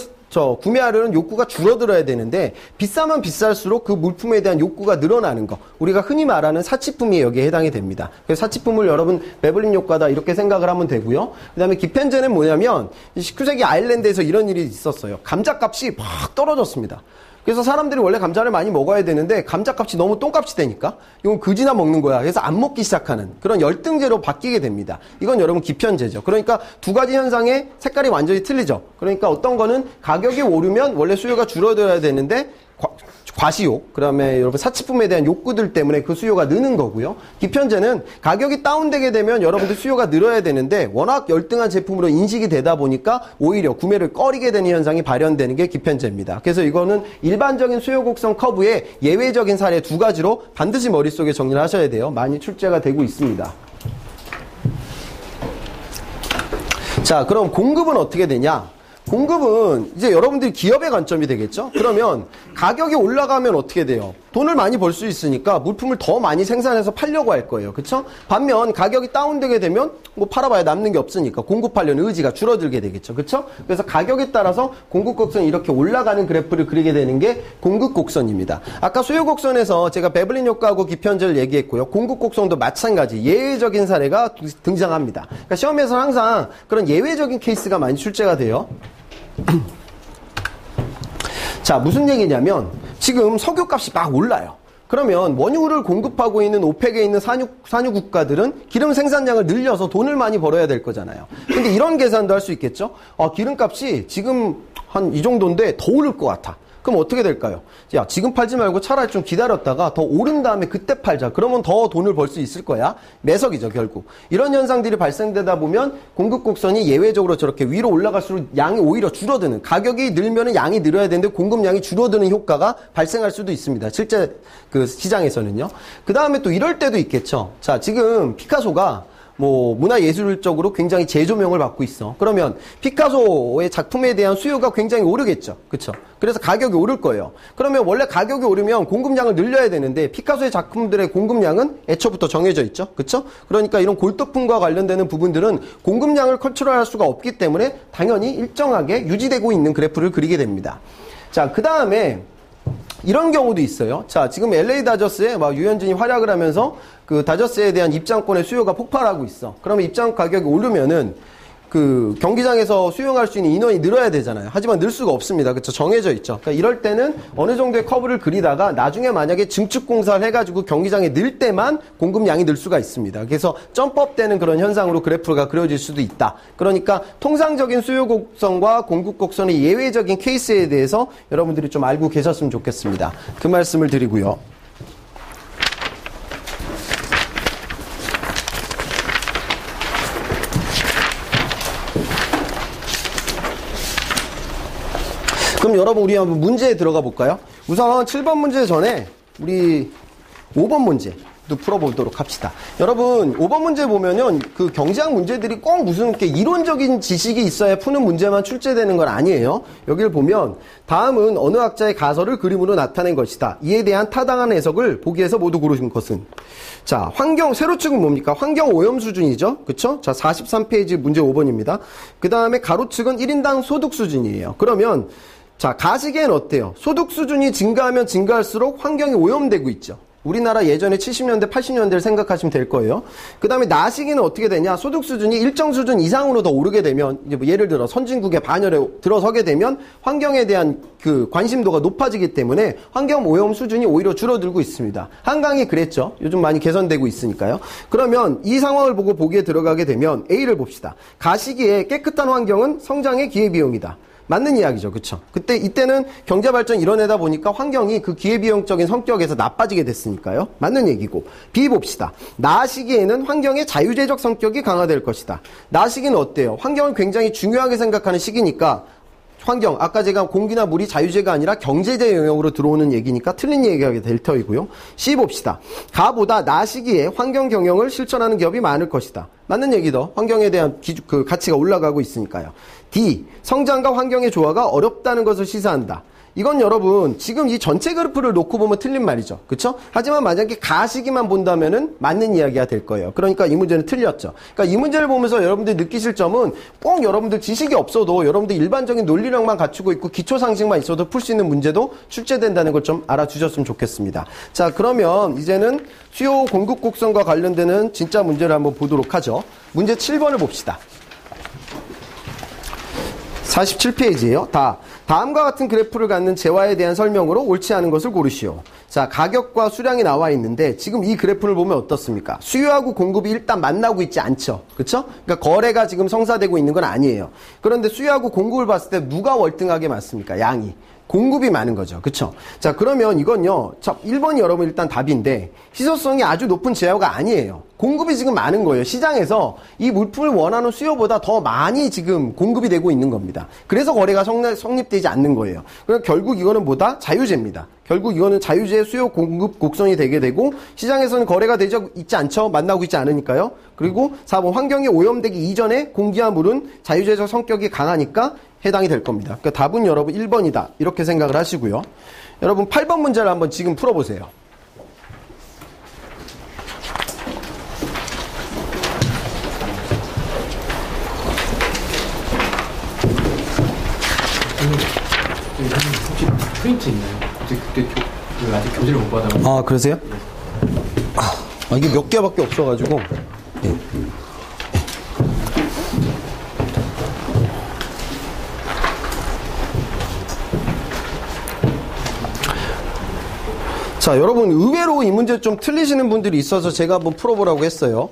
구매하려는 욕구가 줄어들어야 되는데 비싸면 비쌀수록 그 물품에 대한 욕구가 늘어나는 거. 우리가 흔히 말하는 사치품이 여기에 해당이 됩니다. 그래서 사치품을 여러분 베블린 효과다 이렇게 생각을 하면 되고요. 그 다음에 기펜제는 뭐냐면 19세기 아일랜드에서 이런 일이 있었어요. 감자값이 막 떨어졌습니다. 그래서 사람들이 원래 감자를 많이 먹어야 되는데 감자값이 너무 똥값이 되니까 이건 그지나 먹는 거야. 그래서 안 먹기 시작하는 그런 열등제로 바뀌게 됩니다. 이건 여러분 기편제죠. 그러니까 두 가지 현상의 색깔이 완전히 틀리죠. 그러니까 어떤 거는 가격이 오르면 원래 수요가 줄어들어야 되는데 과시욕, 그 다음에 여러분 사치품에 대한 욕구들 때문에 그 수요가 느는 거고요. 기편제는 가격이 다운되게 되면 여러분들 수요가 늘어야 되는데 워낙 열등한 제품으로 인식이 되다 보니까 오히려 구매를 꺼리게 되는 현상이 발현되는 게 기편제입니다. 그래서 이거는 일반적인 수요 곡선 커브의 예외적인 사례 두 가지로 반드시 머릿속에 정리를 하셔야 돼요. 많이 출제가 되고 있습니다. 자, 그럼 공급은 어떻게 되냐? 공급은 이제 여러분들이 기업의 관점이 되겠죠? 그러면 가격이 올라가면 어떻게 돼요? 돈을 많이 벌 수 있으니까 물품을 더 많이 생산해서 팔려고 할 거예요. 그쵸? 반면 가격이 다운되게 되면 뭐 팔아봐야 남는 게 없으니까 공급하려는 의지가 줄어들게 되겠죠. 그쵸? 그래서 가격에 따라서 공급 곡선이 이렇게 올라가는 그래프를 그리게 되는 게 공급 곡선입니다. 아까 수요 곡선에서 제가 베블린 효과하고 기편제를 얘기했고요. 공급 곡선도 마찬가지 예외적인 사례가 등장합니다. 그러니까 시험에서 항상 그런 예외적인 케이스가 많이 출제가 돼요. 자, 무슨 얘기냐면 지금 석유값이 막 올라요. 그러면 원유를 공급하고 있는 오펙에 있는 산유 국가들은 기름 생산량을 늘려서 돈을 많이 벌어야 될 거잖아요. 근데 이런 계산도 할 수 있겠죠. 기름값이 지금 한 이 정도인데 더 오를 것 같아. 그럼 그럼 어떻게 될까요? 야, 지금 팔지 말고 차라리 좀 기다렸다가 더 오른 다음에 그때 팔자. 그러면 더 돈을 벌 수 있을 거야. 매석이죠, 결국. 이런 현상들이 발생되다 보면 공급 곡선이 예외적으로 저렇게 위로 올라갈수록 양이 오히려 줄어드는, 가격이 늘면은 양이 늘어야 되는데 공급량이 줄어드는 효과가 발생할 수도 있습니다. 실제 그 시장에서는요. 그 다음에 또 이럴 때도 있겠죠. 자, 지금 피카소가 뭐 문화예술적으로 굉장히 재조명을 받고 있어. 그러면 피카소의 작품에 대한 수요가 굉장히 오르겠죠. 그렇죠? 그래서 가격이 오를 거예요. 그러면 원래 가격이 오르면 공급량을 늘려야 되는데 피카소의 작품들의 공급량은 애초부터 정해져 있죠. 그렇죠? 그러니까 이런 골동품과 관련되는 부분들은 공급량을 컨트롤할 수가 없기 때문에 당연히 일정하게 유지되고 있는 그래프를 그리게 됩니다. 자, 그 다음에 이런 경우도 있어요. 자, 지금 LA 다저스에 막 유현진이 활약을 하면서 그 다저스에 대한 입장권의 수요가 폭발하고 있어. 그러면 입장 가격이 오르면은 그 경기장에서 수용할 수 있는 인원이 늘어야 되잖아요. 하지만 늘 수가 없습니다. 그렇죠? 정해져 있죠. 그러니까 이럴 때는 어느 정도의 커브를 그리다가 나중에 만약에 증축 공사를 해가지고 경기장에 늘 때만 공급량이 늘 수가 있습니다. 그래서 점프업 되는 그런 현상으로 그래프가 그려질 수도 있다. 그러니까 통상적인 수요 곡선과 공급 곡선의 예외적인 케이스에 대해서 여러분들이 좀 알고 계셨으면 좋겠습니다. 그 말씀을 드리고요. 그럼 여러분 우리 한번 문제에 들어가 볼까요? 우선 7번 문제 전에 우리 5번 문제도 풀어보도록 합시다. 여러분 5번 문제 보면은 그 경제학 문제들이 꼭 무슨 이렇게 이론적인 지식이 있어야 푸는 문제만 출제되는 건 아니에요. 여기를 보면 다음은 어느 학자의 가설을 그림으로 나타낸 것이다. 이에 대한 타당한 해석을 보기에서 모두 고르신 것은, 자, 환경, 세로축은 뭡니까? 환경 오염 수준이죠. 그쵸? 자, 43페이지 문제 5번입니다. 그 다음에 가로축은 1인당 소득 수준이에요. 그러면 자, 가시기엔 어때요? 소득 수준이 증가하면 증가할수록 환경이 오염되고 있죠. 우리나라 예전에 70년대, 80년대를 생각하시면 될 거예요. 그 다음에 나시기는 어떻게 되냐? 소득 수준이 일정 수준 이상으로 더 오르게 되면, 이제 뭐 예를 들어 선진국의 반열에 들어서게 되면 환경에 대한 그 관심도가 높아지기 때문에 환경 오염 수준이 오히려 줄어들고 있습니다. 한강이 그랬죠. 요즘 많이 개선되고 있으니까요. 그러면 이 상황을 보고 보기에 들어가게 되면 A를 봅시다. 가시기에 깨끗한 환경은 성장의 기회비용이다. 맞는 이야기죠. 그쵸? 이때는 경제발전 이뤄내다 보니까 환경이 그 기회비용적인 성격에서 나빠지게 됐으니까요. 맞는 얘기고. B 봅시다. 나아 시기에는 환경의 자유재적 성격이 강화될 것이다. 나아 시기는 어때요? 환경을 굉장히 중요하게 생각하는 시기니까 환경, 아까 제가 공기나 물이 자유재가 아니라 경제재 영역으로 들어오는 얘기니까 틀린 얘기가 될 터이고요. C 봅시다. 가보다 나아 시기에 환경 경영을 실천하는 기업이 많을 것이다. 맞는 얘기도. 환경에 대한 그 가치가 올라가고 있으니까요. D. 성장과 환경의 조화가 어렵다는 것을 시사한다. 이건 여러분 지금 이 전체 그래프를 놓고 보면 틀린 말이죠. 그쵸? 하지만 만약에 가시기만 본다면은 맞는 이야기가 될 거예요. 그러니까 이 문제는 틀렸죠. 그러니까 이 문제를 보면서 여러분들이 느끼실 점은 꼭 여러분들 지식이 없어도 여러분들 일반적인 논리력만 갖추고 있고 기초 상식만 있어도 풀 수 있는 문제도 출제된다는 걸 좀 알아주셨으면 좋겠습니다. 자, 그러면 이제는 수요 공급 곡선과 관련되는 진짜 문제를 한번 보도록 하죠. 문제 7번을 봅시다. 47페이지예요. 다음과 같은 그래프를 갖는 재화에 대한 설명으로 옳지 않은 것을 고르시오. 자, 가격과 수량이 나와 있는데 지금 이 그래프를 보면 어떻습니까? 수요하고 공급이 일단 만나고 있지 않죠. 그렇죠? 그러니까 거래가 지금 성사되고 있는 건 아니에요. 그런데 수요하고 공급을 봤을 때 누가 월등하게 많습니까? 양이. 공급이 많은 거죠. 그쵸? 자, 그러면 이건요. 자, 1번이 여러분 일단 답인데 희소성이 아주 높은 재화가 아니에요. 공급이 지금 많은 거예요. 시장에서 이 물품을 원하는 수요보다 더 많이 지금 공급이 되고 있는 겁니다. 그래서 거래가 성립되지 않는 거예요. 그러니까 결국 이거는 뭐다? 자유재입니다. 결국 이거는 자유재 수요 공급 곡선이 되게 되고 시장에서는 거래가 되지 있지 않죠. 만나고 있지 않으니까요. 그리고 4번 환경이 오염되기 이전에 공기와 물은 자유재적 성격이 강하니까 해당이 될 겁니다. 그러니까 답은 여러분 1번이다. 이렇게 생각을 하시고요. 여러분 8번 문제를 한번 지금 풀어보세요. 혹시 프린트 있나요? 그때 아직 교재를 못 받아가지고. 아, 그러세요? 이게 몇 개밖에 없어가지고. 네. 자, 여러분 의외로 이 문제 좀 틀리시는 분들이 있어서 제가 한번 풀어보라고 했어요.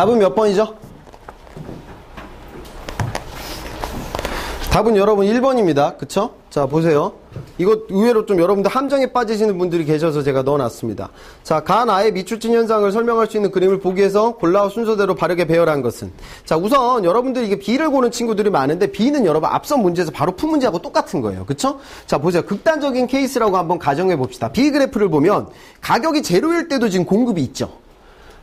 답은 몇 번이죠? 답은 여러분 1번입니다. 그쵸? 자, 보세요. 이거 의외로 좀 여러분들 함정에 빠지시는 분들이 계셔서 제가 넣어놨습니다. 자, 간아의 미출진 현상을 설명할 수 있는 그림을 보기 위해서 골라 순서대로 바르게 배열한 것은. 자, 우선 여러분들 이게 B를 고른 친구들이 많은데 B는 여러분 앞선 문제에서 바로 푼 문제하고 똑같은 거예요. 그쵸? 자, 보세요. 극단적인 케이스라고 한번 가정해 봅시다. B 그래프를 보면 가격이 제로일 때도 지금 공급이 있죠.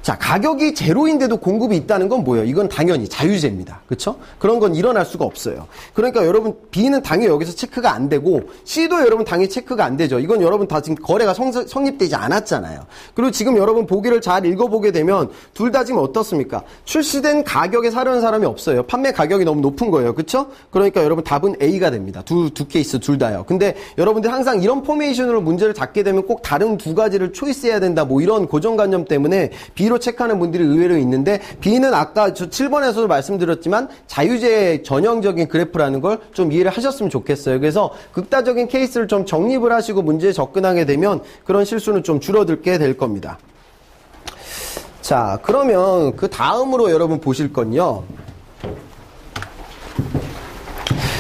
자, 가격이 제로인데도 공급이 있다는 건 뭐예요? 이건 당연히 자유제입니다. 그쵸? 그런 건 일어날 수가 없어요. 그러니까 여러분, B는 당연히 여기서 체크가 안 되고, C도 여러분 당연히 체크가 안 되죠. 이건 여러분 다 지금 거래가 성립되지 않았잖아요. 그리고 지금 여러분 보기를 잘 읽어보게 되면, 둘 다 지금 어떻습니까? 출시된 가격에 사려는 사람이 없어요. 판매 가격이 너무 높은 거예요. 그쵸? 그러니까 여러분 답은 A가 됩니다. 두 케이스 둘 다요. 근데 여러분들 항상 이런 포메이션으로 문제를 잡게 되면 꼭 다른 두 가지를 초이스해야 된다. 뭐 이런 고정관념 때문에 B로 체크하는 분들이 의외로 있는데 B는 아까 저 7번에서도 말씀드렸지만 자유제 전형적인 그래프라는 걸 좀 이해를 하셨으면 좋겠어요. 그래서 극단적인 케이스를 좀 정립을 하시고 문제에 접근하게 되면 그런 실수는 좀 줄어들게 될 겁니다. 자, 그러면 그 다음으로 여러분 보실 건요.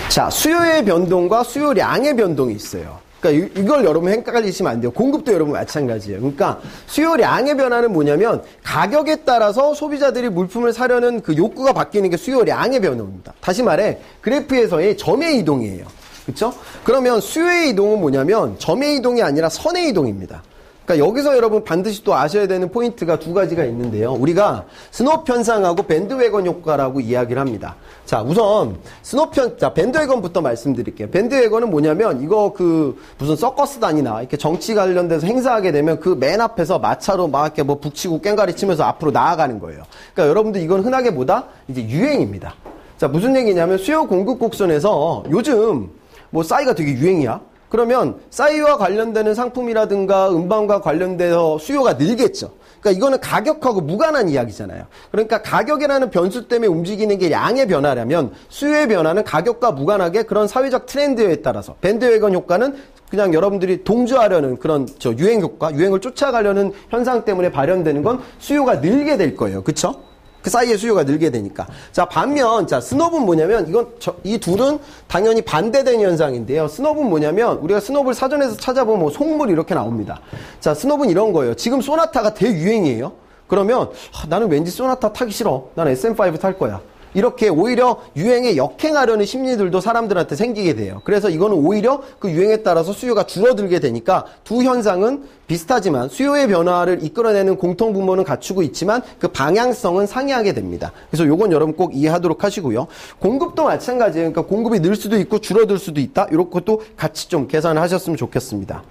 자, 수요의 변동과 수요량의 변동이 있어요. 그러니까 이걸 여러분 헷갈리시면 안 돼요. 공급도 여러분 마찬가지예요. 그러니까 수요량의 변화는 뭐냐면 가격에 따라서 소비자들이 물품을 사려는 그 욕구가 바뀌는 게 수요량의 변화입니다. 다시 말해 그래프에서의 점의 이동이에요. 그렇죠? 그러면 수요의 이동은 뭐냐면 점의 이동이 아니라 선의 이동입니다. 그러니까 여기서 여러분 반드시 또 아셔야 되는 포인트가 두 가지가 있는데요. 우리가 스놉 현상하고 밴드웨건 효과라고 이야기를 합니다. 자, 우선 자, 밴드웨건부터 말씀드릴게요. 밴드웨건은 뭐냐면 이거 무슨 서커스단이나 이렇게 정치 관련돼서 행사하게 되면 그 맨 앞에서 마차로 막 이렇게 뭐 북치고 꽹가리 치면서 앞으로 나아가는 거예요. 그러니까 여러분들 이건 흔하게 뭐다? 이제 유행입니다. 자, 무슨 얘기냐면 수요 공급 곡선에서 요즘 뭐 싸이가 되게 유행이야. 그러면 싸이와 관련되는 상품이라든가 음반과 관련돼서 수요가 늘겠죠. 그러니까 이거는 가격하고 무관한 이야기잖아요. 그러니까 가격이라는 변수 때문에 움직이는 게 양의 변화라면 수요의 변화는 가격과 무관하게 그런 사회적 트렌드에 따라서 밴드웨건 효과는 그냥 여러분들이 동조하려는 그런 유행 효과, 유행을 쫓아가려는 현상 때문에 발현되는 건 수요가 늘게 될 거예요. 그쵸? 그 사이에 수요가 늘게 되니까. 자, 반면, 자, 스놉은 뭐냐면, 이 둘은 당연히 반대되는 현상인데요. 스놉은 뭐냐면, 우리가 스놉을 사전에서 찾아보면 뭐 속물 이렇게 나옵니다. 자, 스놉은 이런 거예요. 지금 소나타가 대유행이에요. 그러면, 나는 왠지 소나타 타기 싫어. 난 SM5 탈 거야. 이렇게 오히려 유행에 역행하려는 심리들도 사람들한테 생기게 돼요. 그래서 이거는 오히려 그 유행에 따라서 수요가 줄어들게 되니까 두 현상은 비슷하지만 수요의 변화를 이끌어내는 공통분모는 갖추고 있지만 그 방향성은 상이하게 됩니다. 그래서 요건 여러분 꼭 이해하도록 하시고요. 공급도 마찬가지예요. 그러니까 공급이 늘 수도 있고 줄어들 수도 있다. 이런 것도 같이 좀 계산을 하셨으면 좋겠습니다.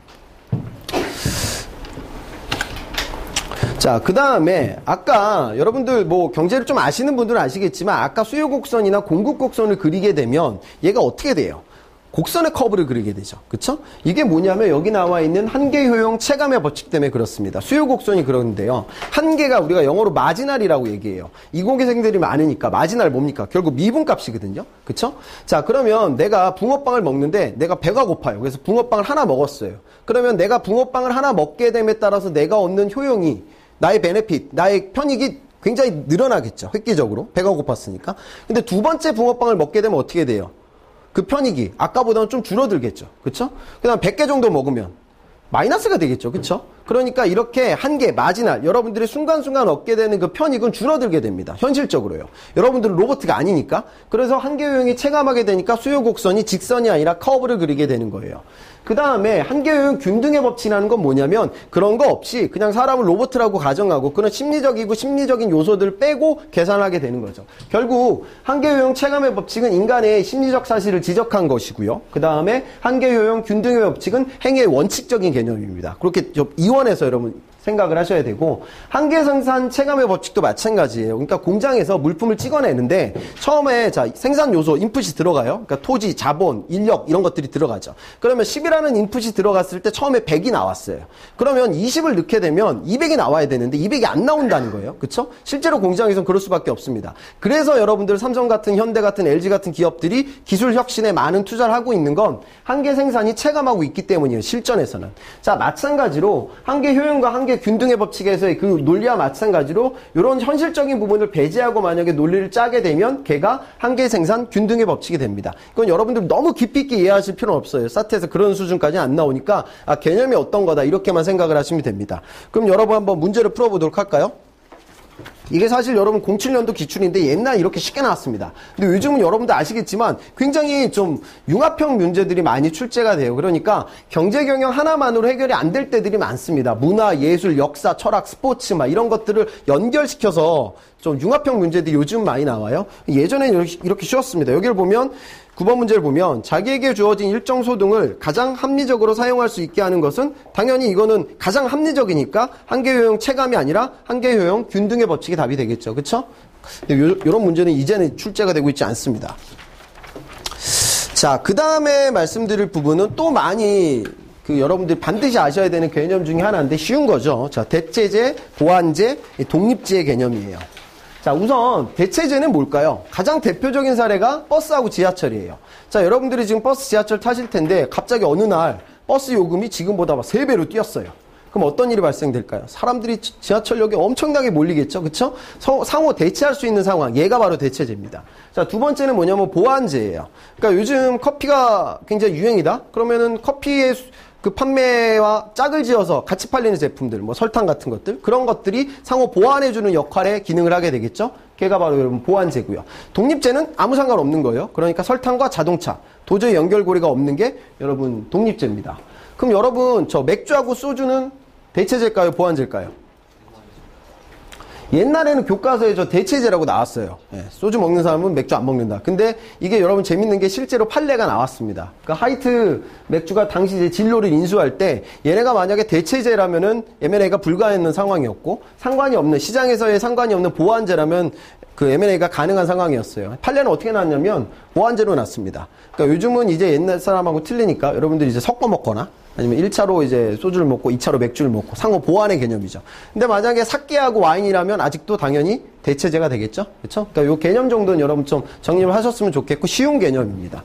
자, 그 다음에 아까 여러분들 뭐 경제를 좀 아시는 분들은 아시겠지만 아까 수요 곡선이나 공급 곡선을 그리게 되면 얘가 어떻게 돼요? 곡선의 커브를 그리게 되죠. 그쵸? 이게 뭐냐면 여기 나와 있는 한계 효용 체감의 법칙 때문에 그렇습니다. 수요 곡선이 그러는데요. 한계가 우리가 영어로 마지날이라고 얘기해요. 이공계생들이 많으니까 마지날 뭡니까? 결국 미분값이거든요. 그쵸? 자, 그러면 내가 붕어빵을 먹는데 내가 배가 고파요. 그래서 붕어빵을 하나 먹었어요. 그러면 내가 붕어빵을 하나 먹게 됨에 따라서 내가 얻는 효용이 나의 베네핏, 나의 편익이 굉장히 늘어나겠죠. 획기적으로. 배가 고팠으니까. 근데 두 번째 붕어빵을 먹게 되면 어떻게 돼요? 그 편익이 아까보다는 좀 줄어들겠죠. 그쵸? 그 다음 100개 정도 먹으면 마이너스가 되겠죠. 그쵸? 그러니까 이렇게 한계, 마지날, 여러분들이 순간순간 얻게 되는 그 편익은 줄어들게 됩니다. 현실적으로요. 여러분들은 로봇가 아니니까. 그래서 한계 효용이 체감하게 되니까 수요 곡선이 직선이 아니라 커브를 그리게 되는 거예요. 그 다음에 한계 효용 균등의 법칙이라는 건 뭐냐면 그런 거 없이 그냥 사람을 로봇이라고 가정하고 그런 심리적인 요소들을 빼고 계산하게 되는 거죠. 결국 한계 효용 체감의 법칙은 인간의 심리적 사실을 지적한 것이고요. 그 다음에 한계 효용 균등의 법칙은 행위의 원칙적인 개념입니다. 그렇게 이원해서 여러분 생각을 하셔야 되고 한계 생산 체감의 법칙도 마찬가지예요. 그러니까 공장에서 물품을 찍어내는데 처음에 자 생산 요소 인풋이 들어가요. 그러니까 토지, 자본, 인력 이런 것들이 들어가죠. 그러면 10이라는 인풋이 들어갔을 때 처음에 100이 나왔어요. 그러면 20을 넣게 되면 200이 나와야 되는데 200이 안 나온다는 거예요. 그렇죠? 실제로 공장에서는 그럴 수밖에 없습니다. 그래서 여러분들 삼성 같은 현대 같은 LG 같은 기업들이 기술 혁신에 많은 투자를 하고 있는 건 한계 생산이 체감하고 있기 때문이에요. 실전에서는. 자, 마찬가지로 한계 효용과 한계 한계 균등의 법칙에서의 그 논리와 마찬가지로 이런 현실적인 부분을 배제하고 만약에 논리를 짜게 되면 걔가 한계 생산 균등의 법칙이 됩니다. 이건 여러분들 너무 깊이 있게 이해하실 필요는 없어요. 사트에서 그런 수준까지 안 나오니까 개념이 어떤 거다 이렇게만 생각을 하시면 됩니다. 그럼 여러분 한번 문제를 풀어보도록 할까요? 이게 사실 여러분 07년도 기출인데 옛날 이렇게 쉽게 나왔습니다. 근데 요즘은 여러분들 아시겠지만 굉장히 좀 융합형 문제들이 많이 출제가 돼요. 그러니까 경제 경영 하나만으로 해결이 안 될 때들이 많습니다. 문화, 예술, 역사, 철학, 스포츠 막 이런 것들을 연결시켜서 좀 융합형 문제들이 요즘 많이 나와요. 예전에는 이렇게 쉬웠습니다. 여기를 보면 9번 문제를 보면 자기에게 주어진 일정 소득을 가장 합리적으로 사용할 수 있게 하는 것은 당연히 이거는 가장 합리적이니까 한계효용 체감이 아니라 한계효용 균등의 법칙이 답이 되겠죠. 그렇죠? 이런 문제는 이제는 출제가 되고 있지 않습니다. 자, 그 다음에 말씀드릴 부분은 또 많이 여러분들이 반드시 아셔야 되는 개념 중에 하나인데 쉬운 거죠. 자, 대체제, 보완제, 독립제의 개념이에요. 자, 우선 대체제는 뭘까요? 가장 대표적인 사례가 버스하고 지하철이에요. 자, 여러분들이 지금 버스, 지하철 타실 텐데 갑자기 어느 날 버스 요금이 지금보다 막 3배로 뛰었어요. 그럼 어떤 일이 발생될까요? 사람들이 지하철역에 엄청나게 몰리겠죠. 그쵸? 상호 대체할 수 있는 상황. 얘가 바로 대체제입니다. 자, 두 번째는 뭐냐면 보완제예요. 그러니까 요즘 커피가 굉장히 유행이다? 그러면은 커피의 그 판매와 짝을 지어서 같이 팔리는 제품들, 뭐 설탕 같은 것들, 그런 것들이 상호 보완해주는 역할에 기능을 하게 되겠죠? 걔가 바로 여러분 보완제고요. 독립제는 아무 상관없는 거예요. 그러니까 설탕과 자동차, 도저히 연결고리가 없는 게 여러분 독립제입니다. 그럼 여러분 저 맥주하고 소주는 대체제일까요? 보완제일까요? 옛날에는 교과서에 저 대체제라고 나왔어요. 예, 소주 먹는 사람은 맥주 안 먹는다. 근데 이게 여러분 재밌는 게 실제로 판례가 나왔습니다. 그러니까 하이트 맥주가 당시 이제 진로를 인수할 때 얘네가 만약에 대체제라면은 M&A가 불가했는 상황이었고 상관이 없는 시장에서의 상관이 없는 보완제라면 그 M&A가 가능한 상황이었어요. 판례는 어떻게 나왔냐면 보완제로 났습니다. 그러니까 요즘은 이제 옛날 사람하고 틀리니까 여러분들이 이제 섞어 먹거나 아니면 1차로 이제 소주를 먹고 2차로 맥주를 먹고 상호 보완의 개념이죠. 근데 만약에 사케하고 와인이라면 아직도 당연히 대체제가 되겠죠. 그렇죠? 그러니까 요 개념 정도는 여러분 좀 정리를 하셨으면 좋겠고 쉬운 개념입니다.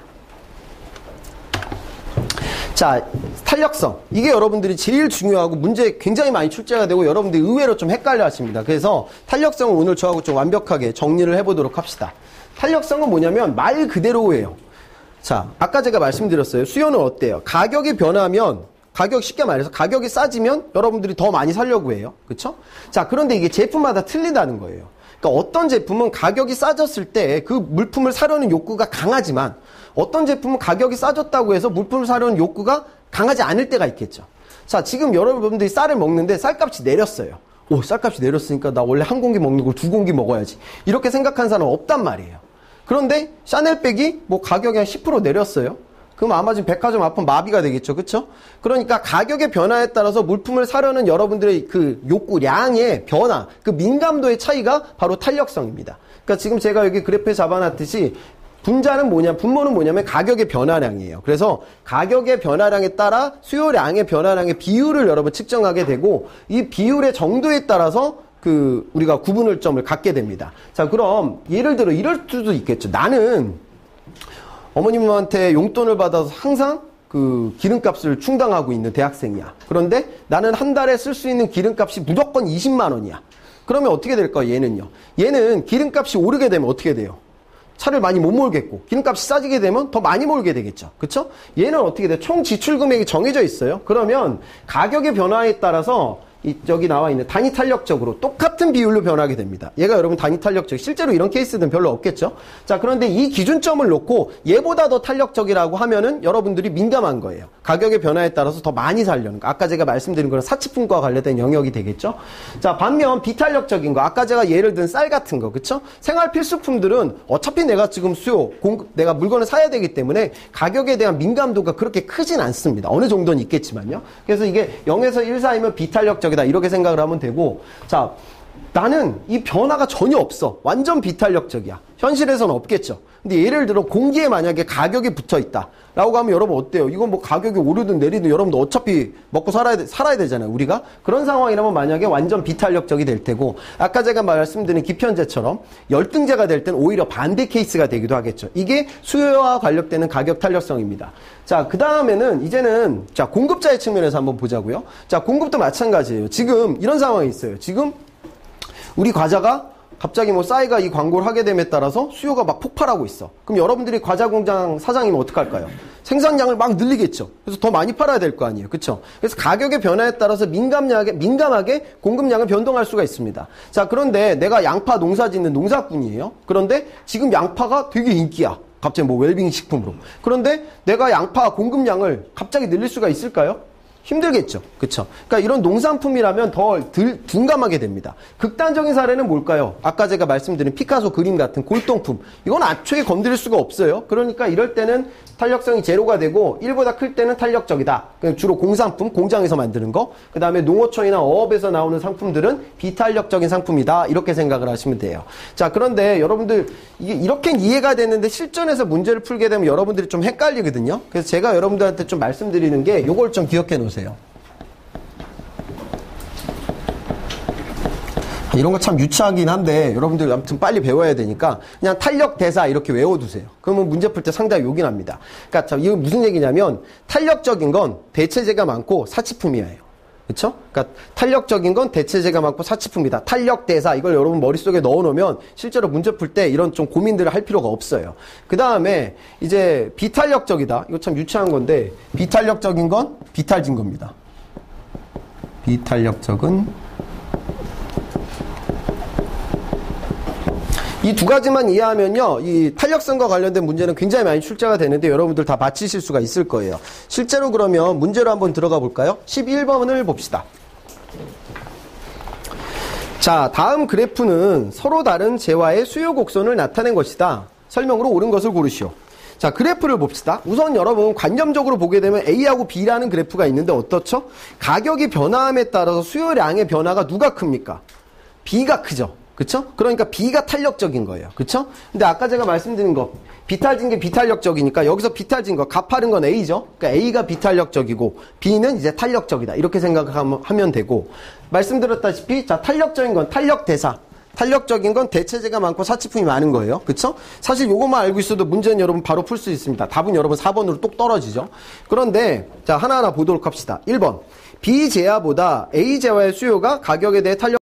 자, 탄력성. 이게 여러분들이 제일 중요하고 문제 굉장히 많이 출제가 되고 여러분들이 의외로 좀 헷갈려 하십니다. 그래서 탄력성을 오늘 저하고 좀 완벽하게 정리를 해보도록 합시다. 탄력성은 뭐냐면 말 그대로예요. 자, 아까 제가 말씀드렸어요. 수요는 어때요? 가격이 변하면, 쉽게 말해서 가격이 싸지면 여러분들이 더 많이 사려고 해요. 그쵸? 자, 그런데 이게 제품마다 틀리다는 거예요. 그러니까 어떤 제품은 가격이 싸졌을 때 그 물품을 사려는 욕구가 강하지만 어떤 제품은 가격이 싸졌다고 해서 물품을 사려는 욕구가 강하지 않을 때가 있겠죠. 자, 지금 여러분들이 쌀을 먹는데 쌀값이 내렸어요. 오, 쌀값이 내렸으니까 나 원래 한 공기 먹는 걸 2공기 먹어야지. 이렇게 생각한 사람은 없단 말이에요. 그런데 샤넬백이 뭐 가격이 한 10% 내렸어요. 그럼 아마 지금 백화점 앞은 마비가 되겠죠. 그쵸? 그러니까 가격의 변화에 따라서 물품을 사려는 여러분들의 그 욕구량의 변화, 그 민감도의 차이가 바로 탄력성입니다. 그러니까 지금 제가 여기 그래프에 잡아놨듯이 분자는 분모는 뭐냐면 가격의 변화량이에요. 그래서 가격의 변화량에 따라 수요량의 변화량의 비율을 여러분 측정하게 되고 이 비율의 정도에 따라서 우리가 구분을 점을 갖게 됩니다. 자, 그럼 예를 들어 이럴 수도 있겠죠. 나는 어머님한테 용돈을 받아서 항상 그 기름값을 충당하고 있는 대학생이야. 그런데 나는 한 달에 쓸 수 있는 기름값이 무조건 20만 원이야. 그러면 어떻게 될까요? 얘는요. 얘는 기름값이 오르게 되면 어떻게 돼요? 차를 많이 못 몰겠고 기름값이 싸지게 되면 더 많이 몰게 되겠죠. 그쵸? 얘는 어떻게 돼요? 총 지출 금액이 정해져 있어요. 그러면 가격의 변화에 따라서 여기 나와 있는 단위 탄력적으로 똑같은 비율로 변하게 됩니다. 얘가 여러분 단위 탄력적, 실제로 이런 케이스는 별로 없겠죠. 자, 그런데 이 기준점을 놓고 얘보다 더 탄력적이라고 하면은 여러분들이 민감한 거예요. 가격의 변화에 따라서 더 많이 살려는 거. 아까 제가 말씀드린 거는 사치품과 관련된 영역이 되겠죠. 자, 반면 비탄력적인 거, 아까 제가 예를 든 쌀 같은 거, 그쵸? 생활 필수품들은 어차피 내가 지금 내가 물건을 사야 되기 때문에 가격에 대한 민감도가 그렇게 크진 않습니다. 어느 정도는 있겠지만요. 그래서 이게 0에서 1 사이면 비탄력적 이렇게 생각을 하면 되고, 자, 나는 이 변화가 전혀 없어. 완전 비탄력적이야. 현실에서는 없겠죠. 근데 예를 들어 공기에 만약에 가격이 붙어 있다 라고 하면 여러분 어때요? 이건 뭐 가격이 오르든 내리든 여러분도 어차피 먹고 살아야 되잖아요, 우리가. 그런 상황이라면 만약에 완전 비탄력적이 될 테고, 아까 제가 말씀드린 기편제처럼 열등제가 될 때는 오히려 반대 케이스가 되기도 하겠죠. 이게 수요와 관련되는 가격 탄력성입니다. 자, 그 다음에는 이제는 자, 공급자의 측면에서 한번 보자고요. 자, 공급도 마찬가지예요. 지금 이런 상황이 있어요. 지금 우리 과자가 갑자기 뭐 싸이가 이 광고를 하게 됨에 따라서 수요가 막 폭발하고 있어. 그럼 여러분들이 과자 공장 사장이면 어떡할까요? 생산량을 막 늘리겠죠. 그래서 더 많이 팔아야 될 거 아니에요. 그렇죠? 그래서 가격의 변화에 따라서 민감하게 공급량을 변동할 수가 있습니다. 자, 그런데 내가 양파 농사 짓는 농사꾼이에요. 그런데 지금 양파가 되게 인기야. 갑자기 뭐 웰빙 식품으로. 그런데 내가 양파 공급량을 갑자기 늘릴 수가 있을까요? 힘들겠죠. 그쵸? 그러니까 이런 농산품이라면 더 둔감하게 됩니다. 극단적인 사례는 뭘까요? 아까 제가 말씀드린 피카소 그림 같은 골동품. 이건 애초에 건드릴 수가 없어요. 그러니까 이럴 때는 탄력성이 제로가 되고 1보다 클 때는 탄력적이다. 주로 공산품, 공장에서 만드는 거. 그 다음에 농어촌이나 어업에서 나오는 상품들은 비탄력적인 상품이다. 이렇게 생각을 하시면 돼요. 자, 그런데 여러분들 이게 이렇게 이해가 됐는데 실전에서 문제를 풀게 되면 여러분들이 좀 헷갈리거든요. 그래서 제가 여러분들한테 좀 말씀드리는 게 요걸 좀 기억해 놓으세요. 이런 거 참 유치하긴 한데 여러분들 아무튼 빨리 배워야 되니까 그냥 탄력 대사 이렇게 외워두세요. 그러면 문제 풀 때 상당히 요긴합니다. 그러니까 참 이거 무슨 얘기냐면 탄력적인 건 대체재가 많고 사치품이에요. 그렇죠? 그러니까 탄력적인 건 대체재가 많고 사치품이다. 탄력 대사 이걸 여러분 머릿속에 넣어놓으면 실제로 문제 풀 때 이런 좀 고민들을 할 필요가 없어요. 그 다음에 이제 비탄력적이다. 이거 참 유치한 건데 비탄력적인 건 비탈진 겁니다. 비탄력적은 이 두 가지만 이해하면요, 이 탄력성과 관련된 문제는 굉장히 많이 출제가 되는데 여러분들 다 맞히실 수가 있을 거예요. 실제로 그러면 문제로 한번 들어가 볼까요? 11번을 봅시다. 자, 다음 그래프는 서로 다른 재화의 수요 곡선을 나타낸 것이다. 설명으로 옳은 것을 고르시오. 자, 그래프를 봅시다. 우선 여러분 관념적으로 보게 되면 A하고 B라는 그래프가 있는데 어떻죠? 가격이 변화함에 따라서 수요량의 변화가 누가 큽니까? B가 크죠. 그쵸? 그러니까 B가 탄력적인 거예요. 그쵸? 근데 아까 제가 말씀드린 거, 비탈진 게 비탄력적이니까 여기서 비탈진 거, 가파른 건 A죠? 그러니까 A가 비탄력적이고 B는 이제 탄력적이다. 이렇게 생각하면 되고, 말씀드렸다시피, 자, 탄력적인 건 탄력대사. 탄력적인 건 대체재가 많고 사치품이 많은 거예요. 그쵸? 사실 요것만 알고 있어도 문제는 여러분 바로 풀 수 있습니다. 답은 여러분 4번으로 똑 떨어지죠. 그런데, 자, 하나하나 보도록 합시다. 1번. B 재화보다 A 재화의 수요가 가격에 대해 탄력